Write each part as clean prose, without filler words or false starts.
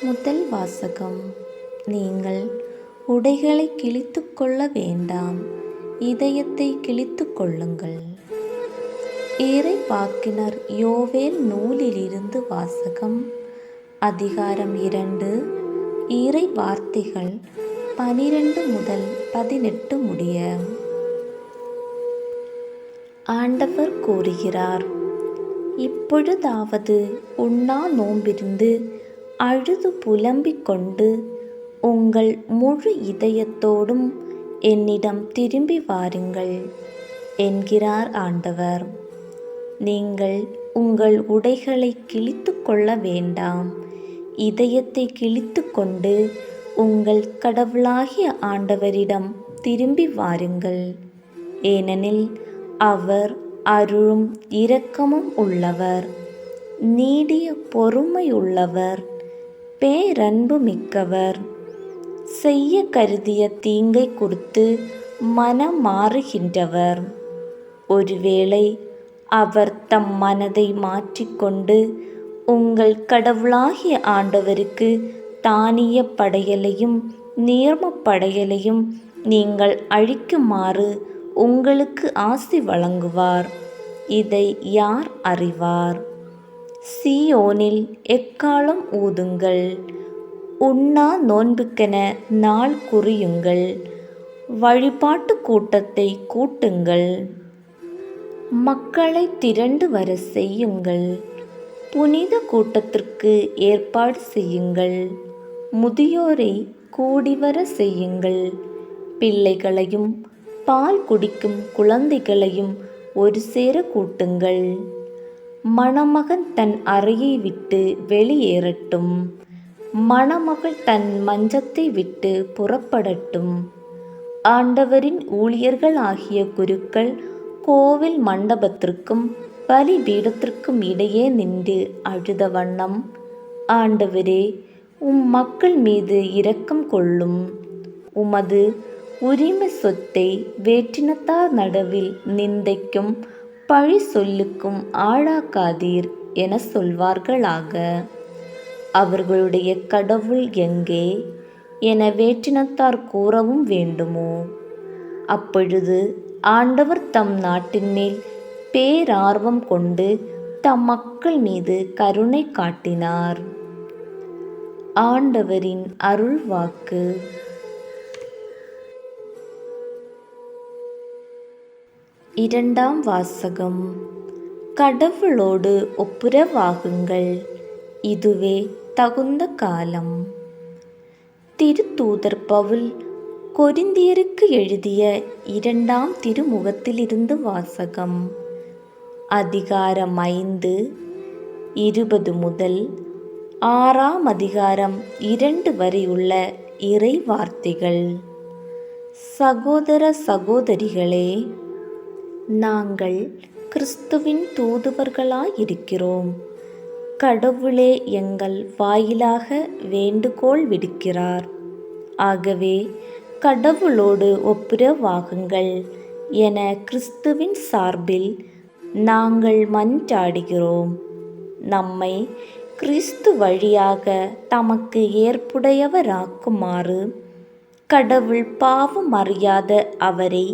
முதல் வாசகம். நீங்கள் உடைகளை கிழித்து கொள்ள வேண்டாம், இதயத்தை கிழித்து கொள்ளுங்கள். இறைவாக்கினர் யோவேல் நூலிலிருந்து வாசகம். அதிகாரம் 2, இறை வார்த்தைகள் 12 முதல் 18 முடிய. ஆண்டவர் கூறுகிறார், இப்பொழுதாவது உண்ணா நோன்பிருந்து அழுது புலம்பிக் கொண்டு உங்கள் முழு இதயத்தோடும் என்னிடம் திரும்பி வாருங்கள் என்கிறார் ஆண்டவர். நீங்கள் உங்கள் உடைகளை கிழித்து கொள்ள வேண்டாம், இதயத்தை கிழித்து கொண்டு உங்கள் கடவுளாகிய ஆண்டவரிடம் திரும்பி வாருங்கள். ஏனெனில் அவர் அருளும் இரக்கமும் உள்ளவர், நீடிய பொறுமையுள்ளவர், பேரன்பு மிக்கவர், செய்ய கருதிய தீங்கை குறித்து மனம் மாறுகின்றவர். ஒருவேளை அவர் தம் மனதை மாற்றிக்கொண்டு உங்கள் கடவுளாகிய ஆண்டவருக்கு தானிய படையலையும் நீர்மப் படையலையும் நீங்கள் அழிக்குமாறு உங்களுக்கு ஆசி வழங்குவார். இதை யார் அறிவார்? சீயோனில் எக்காளம் ஊதுங்கள், உண்ணா நோன்புக்கென நாள் குறியுங்கள், வழிபாட்டு கூட்டத்தை கூட்டுங்கள், மக்களை திரண்டு வர செய்யுங்கள், புனித கூட்டத்திற்கு ஏற்பாடு செய்யுங்கள், முதியோரை கூடிவர செய்யுங்கள், பிள்ளைகளையும் பால் குடிக்கும் குழந்தைகளையும் ஒரு சேர கூட்டுங்கள். மணமகன் தன் அறையை விட்டு வெளியேறட்டும், மணமகள் தன் மஞ்சத்தை விட்டு புறப்படட்டும். ஆண்டவரின் ஊழியர்கள் ஆகிய குருக்கள் கோவில் மண்டபத்திற்கும் பலிபீடத்திற்கும் இடையே நின்று அழுத வண்ணம், ஆண்டவரே, மக்கள் மீது இரக்கம் கொள்ளும், உமது உரிமை சொத்தை வேற்றினத்தார் நடுவில் நிந்தைக்கும் பழி சொல்லுக்கும் ஆளாக்காதீர் என சொல்வார்களாக. அவர்களுடைய கடவுள் எங்கே என வேற்றினத்தார் கூறவும் வேண்டுமோ? அப்பொழுது ஆண்டவர் தம் நாட்டின் மேல் பேரார்வம் கொண்டு தம் மக்கள் மீது கருணை காட்டினார். ஆண்டவரின் அருள் வாக்கு. இரண்டாம் வாசகம். கடவுளோடு ஒப்புரவாகுங்கள், இதுவே தகுந்த காலம். திருத்தூதர் பவுல் கொரிந்தியருக்கு எழுதிய 2ஆம் திருமுகத்திலிருந்து வாசகம். அதிகாரம் 5, 20 முதல் 6ஆம் அதிகாரம் 2 வரை உள்ள இறை வார்த்தைகள். சகோதர சகோதரிகளே, நாங்கள் கிறிஸ்துவின் தூதுவர்களாயிருக்கிறோம். கடவுளே எங்கள் வாயிலாக வேண்டுகோள் விடுக்கிறார். ஆகவே கடவுளோடு ஒப்புரவாகுங்கள் என கிறிஸ்துவின் சார்பில் நாங்கள் மன்றாடுகிறோம். நம்மை கிறிஸ்து வழியாக தமக்கு ஏற்புடையவராக்குமாறு கடவுள் பாவம் அறியாத அவரை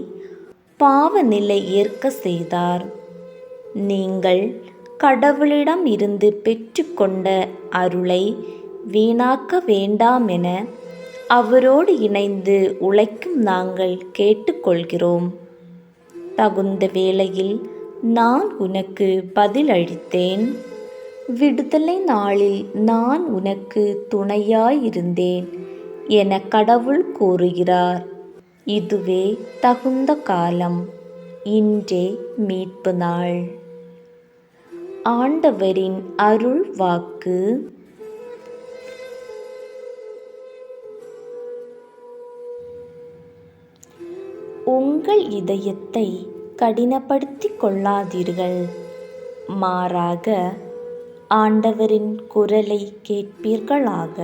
பாவ நிலை ஏற்க செய்தார். நீங்கள் கடவுளிடம் இருந்து பெற்றுக்கொண்ட அருளை வீணாக்க வேண்டாம் என அவரோடு இணைந்து உழைக்கும் நாங்கள் கேட்டுக்கொள்கிறோம். தகுந்த வேளையில் நான் உனக்கு பதிலளித்தேன். விடுதலை நாளில் நான் உனக்கு துணையாயிருந்தேன் என கடவுள் கூறுகிறார். இதுவே தகுந்த காலம், இன்றே மீட்பு நாள். ஆண்டவரின் அருள் வாக்கு. உங்கள் இதயத்தை கடினப்படுத்திக் கொள்ளாதீர்கள். மாறாக ஆண்டவரின் குரலை கேட்பீர்களாக.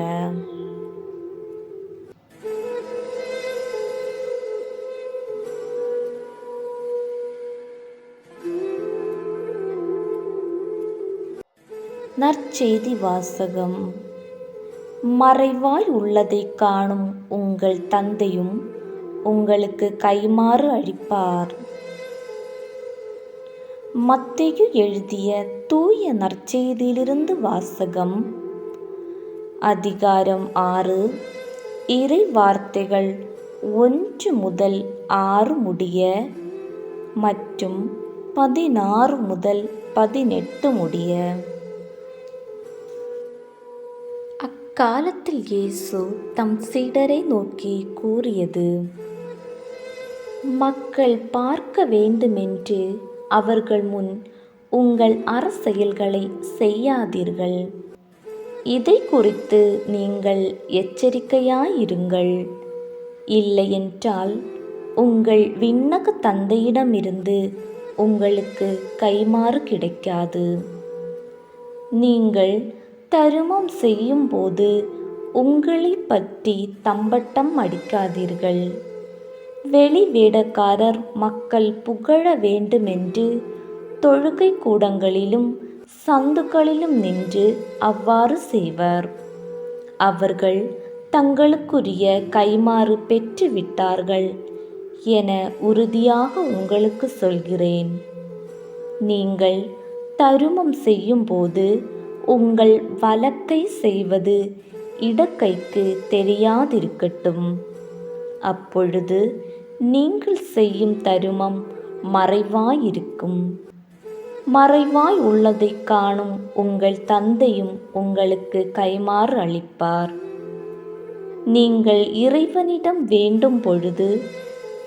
நற்செய்தி வாசகம். மறைவாய் உள்ளதைக் காணும் உங்கள் தந்தையும் உங்களுக்கு கைமாறு அளிப்பார். மத்தேயு எழுதிய தூய நற்செய்தியிலிருந்து வாசகம். அதிகாரம் 6, இறை வார்த்தைகள் 1 முதல் 6 முடிய மற்றும் 16 முதல் 18 முடிய. அக்காலத்தில் இயேசு தம் சீடரை நோக்கி கூறியது: மக்கள் பார்க்க வேண்டுமென்று அவர்கள் முன் உங்கள் அறச்செயல்களை செய்யாதீர்கள். இதை குறித்து நீங்கள் எச்சரிக்கையாயிருங்கள். இல்லையென்றால் உங்கள் விண்ணக தந்தையிடமிருந்து உங்களுக்கு கைமாறு கிடைக்காது. நீங்கள் தருமம் செய்யும்போது உங்களைப் பற்றி தம்பட்டம் அடிக்காதீர்கள். வெளி வேடக்காரர் மக்கள் புகழ வேண்டுமென்று தொழுகை கூடங்களிலும் சந்துகளிலும் நின்று அவ்வாறு செய்வர். அவர்கள் தங்களுக்குரிய கைமாறு பெற்றுவிட்டார்கள் என உறுதியாக உங்களுக்கு சொல்கிறேன். நீங்கள் தருமம் செய்யும்போது உங்கள் வலக்கை செய்வது இடக்கைக்கு தெரியாதிருக்கட்டும். அப்பொழுது நீங்கள் செய்யும் தருமம் மறைவாயிருக்கும். மறைவாய் உள்ளதைக் காணும் உங்கள் தந்தையும் உங்களுக்கு கைமாறு அளிப்பார். நீங்கள் இறைவனிடம் வேண்டும் பொழுது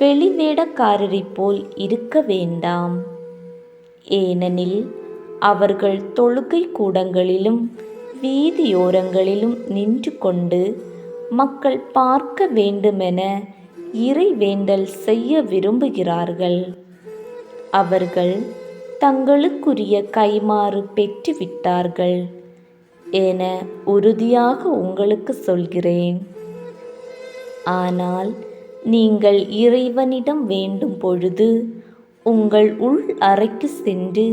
வெளிவேடக்காரரைப் போல் இருக்க வேண்டாம். ஏனெனில் அவர்கள் தொழுகை கூடங்களிலும் வீதியோரங்களிலும் நின்று கொண்டு மக்கள் பார்க்க வேண்டுமென இறைவேண்டல் செய்ய விரும்புகிறார்கள். அவர்கள் தங்களுக்குரிய கைமாறு பெற்றுவிட்டார்கள் என உறுதியாக உங்களுக்கு சொல்கிறேன். ஆனால் நீங்கள் இறைவனிடம் வேண்டும் பொழுது உங்கள் உள் அறைக்கு சென்று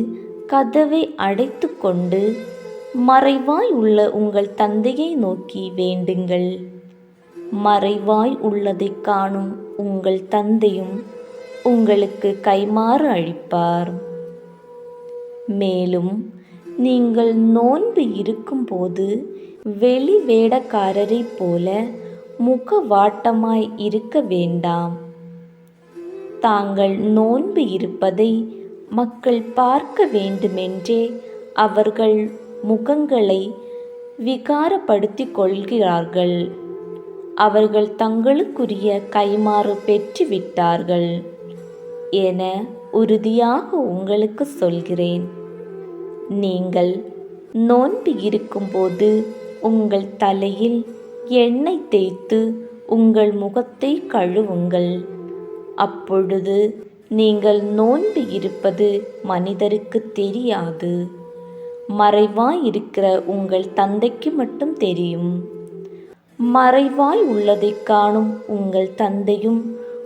கதவை அடைத்து கொண்டு மறைவாய் உள்ள உங்கள் தந்தையை நோக்கி வேண்டுங்கள். மறைவாய் உள்ளதைக் காணும் உங்கள் தந்தையும் உங்களுக்கு கைமாறு அளிப்பார். மேலும் நீங்கள் நோன்பு இருக்கும்போது வெளி வேடக்காரரைப் போல முகவாட்டமாய் இருக்க வேண்டாம். தாங்கள் நோன்பு இருப்பதை மக்கள் பார்க்க வேண்டுமென்றே அவர்கள் முகங்களை விகாரப்படுத்திக் கொள்கிறார்கள். அவர்கள் தங்களுக்குரிய கைமாறு பெற்றுவிட்டார்கள் என உறுதியாக உங்களுக்கு சொல்கிறேன். நீங்கள் நோன்பு இருக்கும்போது உங்கள் தலையில் எண்ணெய் தேய்த்து உங்கள் முகத்தை கழுவுங்கள். அப்பொழுது நீங்கள் நோன்பு இருப்பது மனிதருக்கு தெரியாது. மறைவாய் இருக்கிற உங்கள் தந்தைக்கு மட்டும் தெரியும். மறைவாய் உள்ளதைக் காணும் உங்கள் தந்தையும்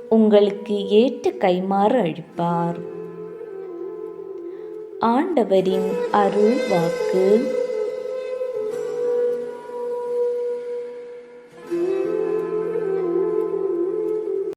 உங்களுக்கு ஏற்ற கைமாறு அளிப்பார். ஆண்டவரின் அருள் வாக்கு.